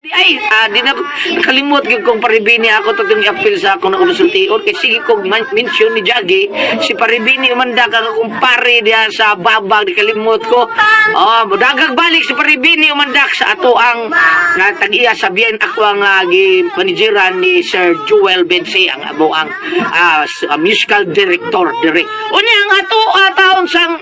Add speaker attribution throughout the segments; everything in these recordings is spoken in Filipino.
Speaker 1: Ay, di na kalimot gyud kong Paribini ako to yung appeal sa ako na konsultiyon kay sige kog mention ni Jaggy si Paribini umanda ka kumpare diya sa babag di kalimot ko. Oh, dagag balik si Paribini umandak sa ato ang tag-iya sabihan ako ang manageran ni Sir Joel Bensi ang amo ang musical director dire. Unya ang ato taon sang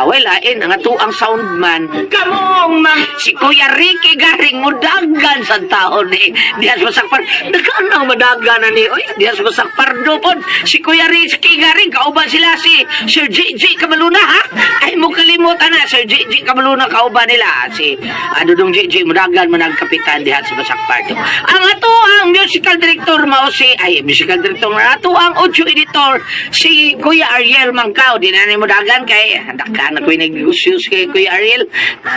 Speaker 1: walain ang ato ang soundman kamong si Kuya Ricky Garing mudagan sa taon ni dias masakpar nagkanang madaga na ni oy dias masakpardo pod si Kuya Rizky Garing kauban sila si Sir JJ Kamaluna ha ay mo kalimutan na Sir JJ Kamaluna kauban nila si Dudong JJ mudagan manag kapitan diha sa masakpardo ang ato ang musical director mao si musical director na ato ang audio editor si Kuya Ariel Mangkao di na ni mudagan kay daghan na koy negosyo kay Kuya Ariel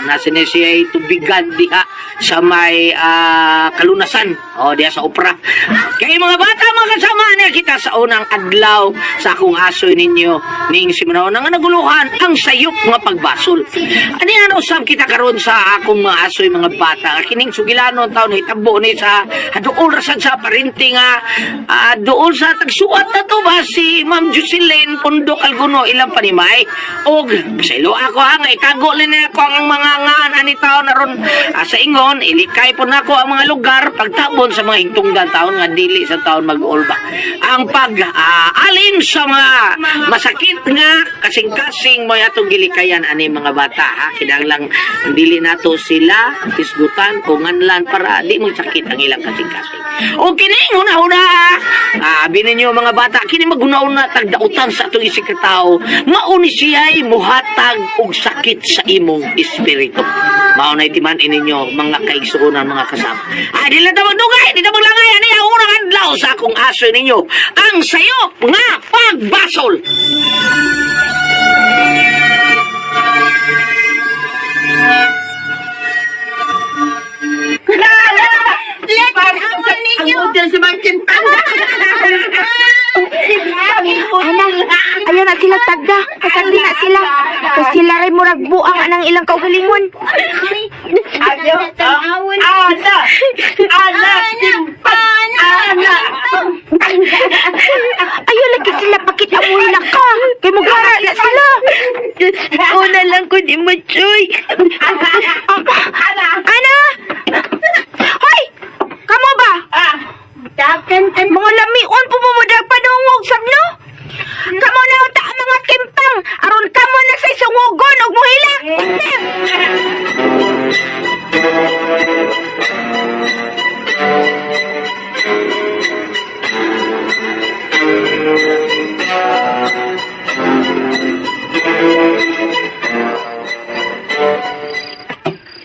Speaker 1: nasa ni siya tubigan diha sa may kalunasan o diya sa opera kaya mga bata mga kasama niya kita sa unang adlaw sa akong asoy ninyo ning simunaw nga naguluhan ang sayop nga pagbasol ani ano usab kita karon sa akong mga asoy mga bata kining sugilanon taon hitabo ni sa duol rasad sa parinting duol sa tagsuat na to ba si Ma'am Jocelyn Pundok Alguno ilang panimay og sa ilo ako nga itago din ako ang mga ani taon na ron sa ingon ilikay po nako ang mga lugar pagtabon sa mga hintungdan taon nga dili sa taon mag-ulba ang pag-alin sa mga masakit nga kasing-kasing mo atong gilikayan ani mga bata ha kinahanglan dili nato sila isgutan o nganlan para di mo sakit ang ilang kasing-kasing o kini una-una bininyo mga bata kini maguna-una tagdautan sa atong isig katao mauni siya'y muhatag og sakit sa imong espiritu mao na itiman ininyo mga kaigsuonan mga kasama di lang tawag dugay di tawag langay ani ang unang adlaw sa akong aso ninyo ang sayop nga pagbasol
Speaker 2: Ang hotel sa Magkintang.
Speaker 3: Ayaw na sila tagda. Kasandi na sila. Tapos sila rin murag buang anang ilang kaugalingon. Ayaw lagi sila pakita mo na ka. Kaya magara na sila. Una lang ko di matsoy. Ana? Hoy! Kamu ba? Mga lamion po mumudag panungog sabno. Kamu na uta mga kimpang. Aron kamu na sa isungugon og muhila.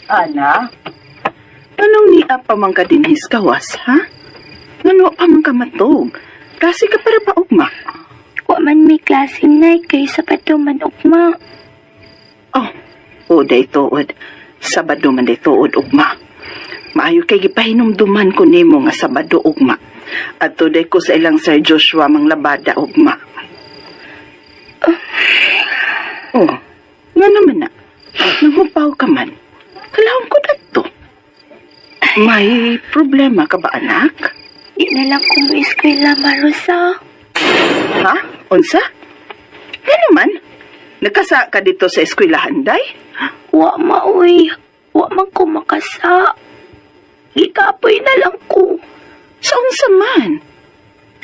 Speaker 2: Ana, anong niya pa mang kadinis kawas, ha? Ano pa mang kamatog? Kasi ka para pa ugma.
Speaker 3: Wa man may klaseng nay kay Sabado man ugma.
Speaker 2: Oh, day tuod. Sabado man day tuod ugma. Maayo kay gipahinumduman ko nimo nga Sabado ugma. At today ko sa ilang Sir Joshua mang labada ugma. Nga naman na. Nangupaw ka man. Kalawang ko na to. May problema ka ba, anak?
Speaker 3: Di na lang ko mo eskwela, Marosa.
Speaker 2: Ha? Unsa? Ano man? Nagkasa ka dito sa eskwelahan, day?
Speaker 3: Wa maoy. Wa man ko makasa. Gikapoy na lang ko.
Speaker 2: Sa unsa man?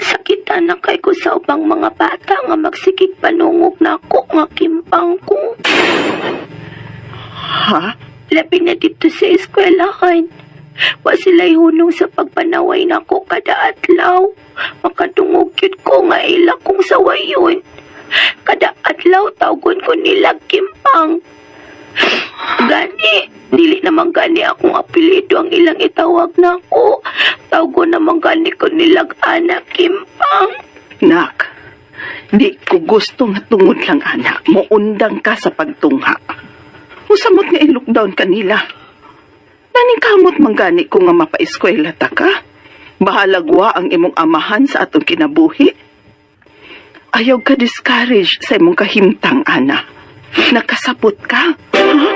Speaker 3: Sakitan na kay ko sa ubang mga bata nga magsikig panungog na ako nga kimpang ko.
Speaker 2: Ha?
Speaker 3: Labi na dito sa eskwelahan. Wa sila'y hunong sa pagpanaway na ko kada adlaw. Makatungog yun ko nga ila kong sawayon. Kada adlaw tawgon ko nila kimpang. Gani, dili naman gani akong apelido ang ilang itawag na ko. Tawgon naman gani ko nilag anak kimpang.
Speaker 2: Nak, di ko gusto nga tungod lang anak. Muundang ka sa pagtungha. Musamot nga i-lockdown kanila. Naning kamot manggani ko nga mapaeskwela ta ka. Bahalagwa ang imong amahan sa atong kinabuhi. Ayaw ka discourage sa imong kahimtang, ana. Nakasapot ka. Ha?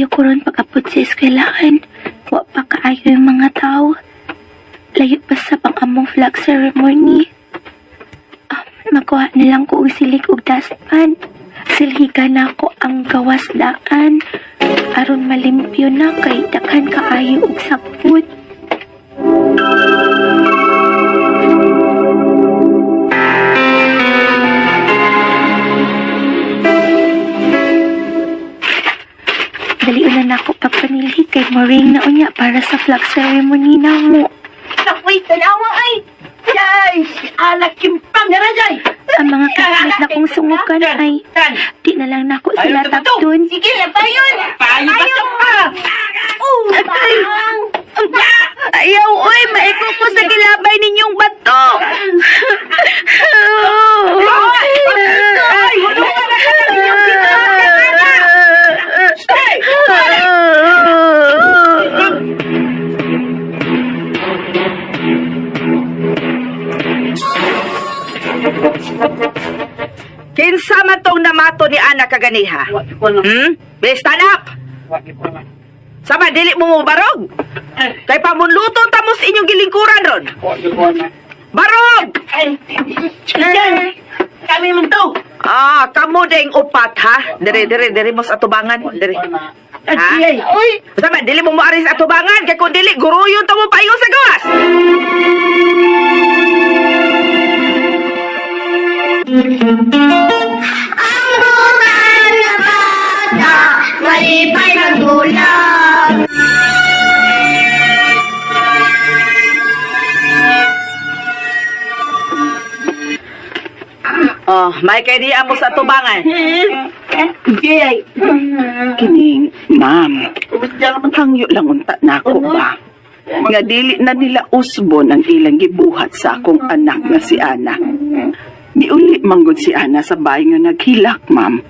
Speaker 3: Kaayo ko ron pag-abot sa eskwelahan. Wa pa kaayo yung mga tao. Layo pa sa pang-among flag ceremony. Makuha na lang ko og silig og daspan. Silhiga na ko ang gawas daan. Aron malimpyo na kay daghan kaayo og sapot. Daliunan ako pagpanilhi kay Moring na unya para sa flag ceremony na mo.
Speaker 4: Nakoy, tanawa ay! Yay! Si Anak Kimpang na Jay!
Speaker 3: Ang mga kaslit na kong sungukan ay di na lang nako sila tapdun.
Speaker 4: Sige, labayon! Payo ba ito ka? Bang!
Speaker 3: Ayaw, uy! Maiko ko sa kilabay ninyong bato!
Speaker 4: Ay! Hulungan na ka ng inyong Stay!
Speaker 2: Kinsa man tong namato ni Ana kaganiha? Be, stand up! Sama, dili mo barog? Kay pamunluto tamos inyong gilingkuran ron. Barog!
Speaker 4: Kami man to!
Speaker 2: Kamu ding upat, ha? Diri mo sa atubangan. Diri. Ha?
Speaker 4: Uy!
Speaker 2: Sama, dili mo maaris atubangan. Kaya kung dili, guruyon tamo payo sa gawas.
Speaker 4: Ang butan na bata, malipay ng gulang.
Speaker 2: May kay di amo sa atubangan.
Speaker 4: Jay!
Speaker 2: Kining, ma'am. Hangyo lang unta na ako ba? Nga dili na nila usbon ang ilang gibuhat sa akong anak nga si Ana. Niuli manggod si Ana sa bahay nga naghilak, ma'am.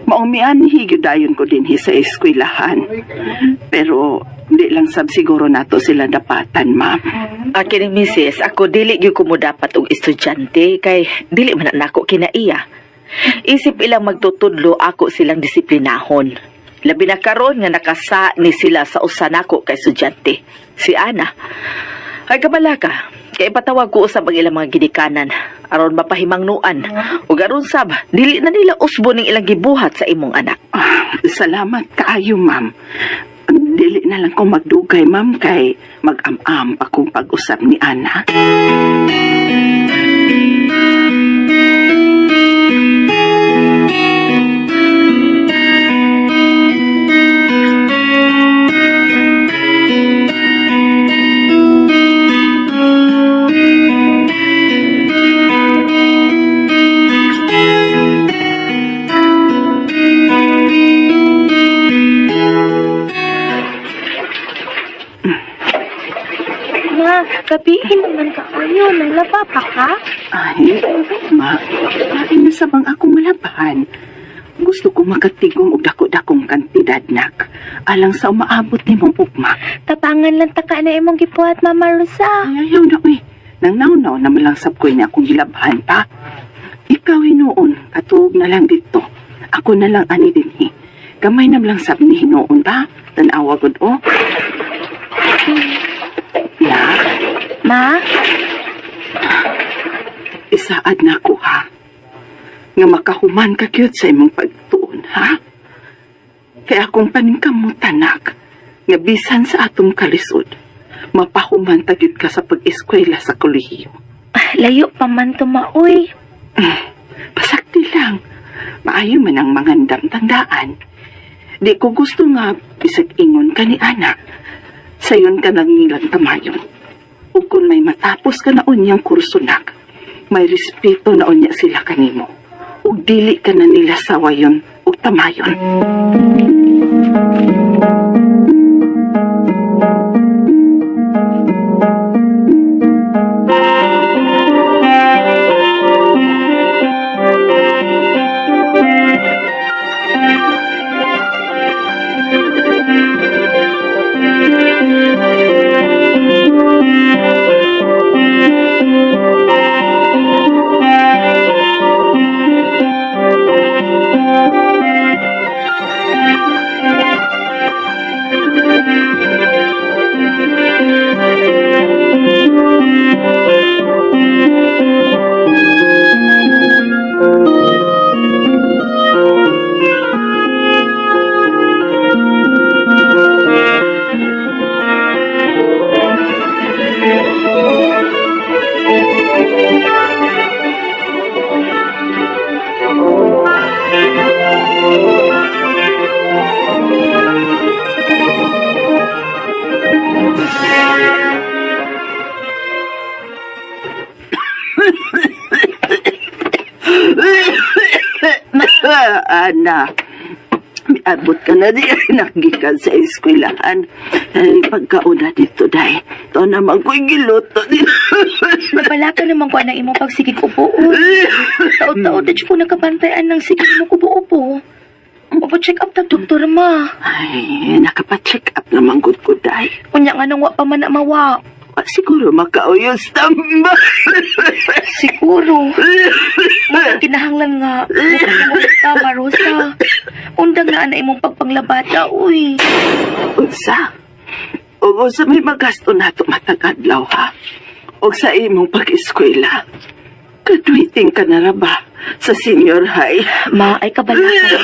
Speaker 2: Maumian higyodayon ko din sa eskwelahan. Pero di lang sab siguro nato sila dapatan, ma'am.
Speaker 5: Kining misis, ako dili gyud ko mo dapat og estudyante kay dili man na ako kinaiya. Isip ilang magtutudlo ako silang disiplinahon. Labi na karon nga nakasa ni sila sa usa nako kay estudyante. Si Ana. Ay kabala ka. Kay patawag ko usab ang ilang mga gidikanan aron mapahimangnuan. Ug aron sab dili na nila usbon ning ilang gibuhat sa imong anak.
Speaker 2: Salamat kaayo, ma'am. Dili na lang ko magdugay, ma'am, kay mag-am-am pa kong pag-usap ni Ana.
Speaker 3: Gabihin naman ka kayo. Nalaba pa ka?
Speaker 2: Ay, ma, kain na sabang akong malabahan. Gusto ko makatigong og dako-dakong kantidad, nak. Alang sa umaabot ni mong ugma.
Speaker 3: Tapangan lang taka na imong gipuhat, Mama Rosa.
Speaker 2: Ay, ayaw na, uy. Nang naunaw na malangsap ko niya akong gilabahan pa. Ikaw hinoon, katuog na lang dito. Ako na lang ani din eh. Gamay na malangsap ni hinoon ba? Tanawa gud o. Ya.
Speaker 3: Ma?
Speaker 2: Isaad na ako, ha? Nga makahuman ka kyut sa imong pagtuon, ha? Kaya akong paningkamutan, nak, nga bisan sa atong kalisod, mapahuman tagyud ka sa pag-eskwela sa kolehiyo.
Speaker 3: Layo pa man tumaoy.
Speaker 2: Pasakti lang. Maayo man ang mangandam tandaan. Di ko gusto nga bisag ingon ka ni Ana. Sayon ka nang nilang tamayon. O kung may matapos ka na unyang kurso, nak, may respeto na unya sila kanimo. O dili ka na nila sawayon o tamayon. Ana, miabot ka na di nagikan sa eskwelahan. Pagkauna dito, day. Ito naman ko'y giluto.
Speaker 3: Mabala ka naman ko na imong pagsigig upo. Taon-taon na ko nakapantayan ng sigig mo kubo-upo. Mapacheck up na doktor ma.
Speaker 2: Ay, nakapacheck up naman good ko, day.
Speaker 3: Unya nga nang wa pa man na mawa.
Speaker 2: Siguro makauyos tamba.
Speaker 3: Siguro. Mga kinahanglan nga. Mukhang tama, Rosa. Undang na ana imong pagpanglabata, uy.
Speaker 2: Unsa? O sa may magasto na ito matagadlaw, ha? O sa imong pag-eskwela. Graduating ka na ra ba sa senior high?
Speaker 3: Ma, ay kabalaka.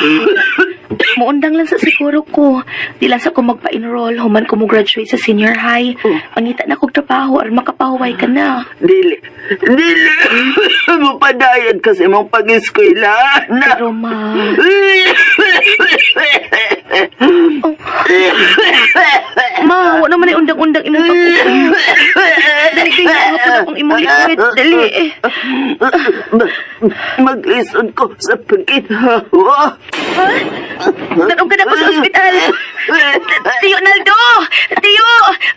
Speaker 3: Muundang lang sa siguro ko. Di lang sa ko magpa-enroll, human ko mo graduate sa senior high. Pangita na kong trabaho, ar makapahuway ka na.
Speaker 2: Dili. Mupadayan kasi mong pag-eskwela na.
Speaker 3: Pero ma... Ma, wala naman ay undang-undang imong pag-upo. Dali kayo na po akong imong liquid. Dali.
Speaker 2: Mag-listen ko sa pagkitawa.
Speaker 3: Ha? Tanong ka na po sa ospital. Tiyo, Naldo! Tiyo!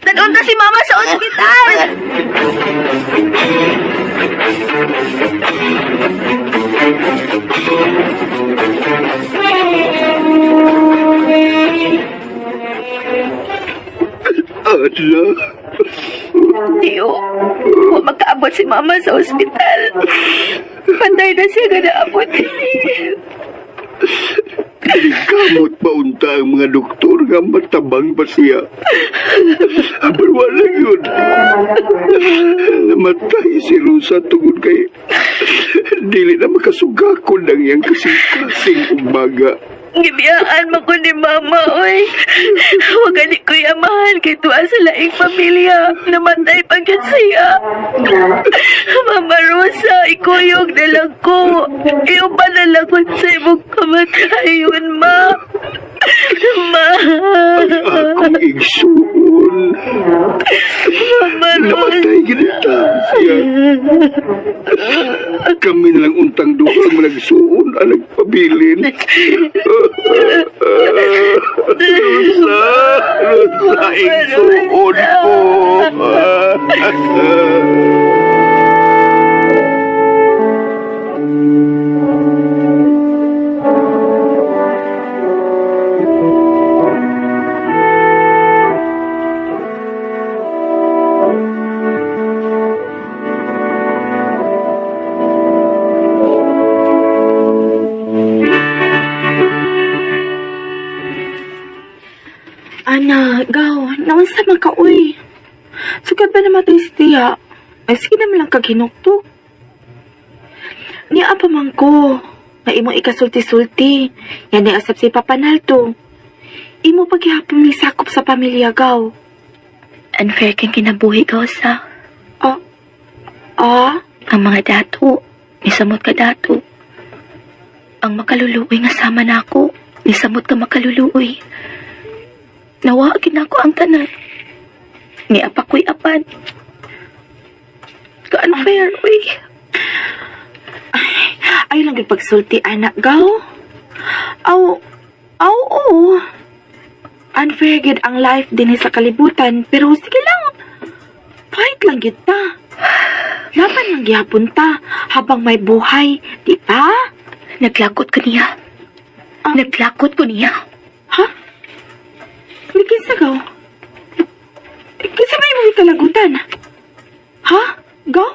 Speaker 3: Tanong na si Mama sa ospital!
Speaker 2: Ala.
Speaker 3: Tiyo, huwag magkaabot si Mama sa ospital. Pantay na siya ganaabot.
Speaker 6: Kamot pa unta ang mga doktor nga matabang pa siya. Aber wala yun. Namatay si Rosa tungod kay dili na makasugakon ang iyang kasing-kasing umaga.
Speaker 3: Gibiyaan mo ko ni Mama, oy. Huwag ni Kuya Mahal kay tuwa sa laing pamilya. Namatay pa yun siya. Mama Rosa, ikuyog na lang ko. Iyong panalakot sa imong kamatayon, Ma. Ma.
Speaker 6: Akong igsuon.
Speaker 3: Mama Rosa.
Speaker 6: Namatay ginita siya. Kami na lang untang duha ang nagsuon ang nagpabilin. Rosa, igsuon ko.
Speaker 3: Ana, gaw, naunsa man ka, uy. Sugad ba namatay si Tia? Ay, sige naman lang kaghinukto. Niya pa man ko, na imong ikasulti-sulti. Yan ay asap si Papa Naldo. Imo paghihapon may sakop sa pamilya, gaw. Unfair kang kinabuhi, gaw, sa... Ang mga dato, nisamot ka dato. Ang makaluluoy nga sama na ako, nisamot ka makaluluoy. Nawagin ako ang tanan. Ni apa ko'y apan. Ka-unfair, uy. Ay lang pagsulti, anak, gaw. Oo. Unfair gid ang life din sa kalibutan. Pero sige lang. Fight lang kita. Laban lang gihapon ta habang may buhay. Di ba? Naglakot ko niya. Naglakot ko niya. Ha? Kinsa gaw? Kinsa may mga kalagutan? Ha? Gaw?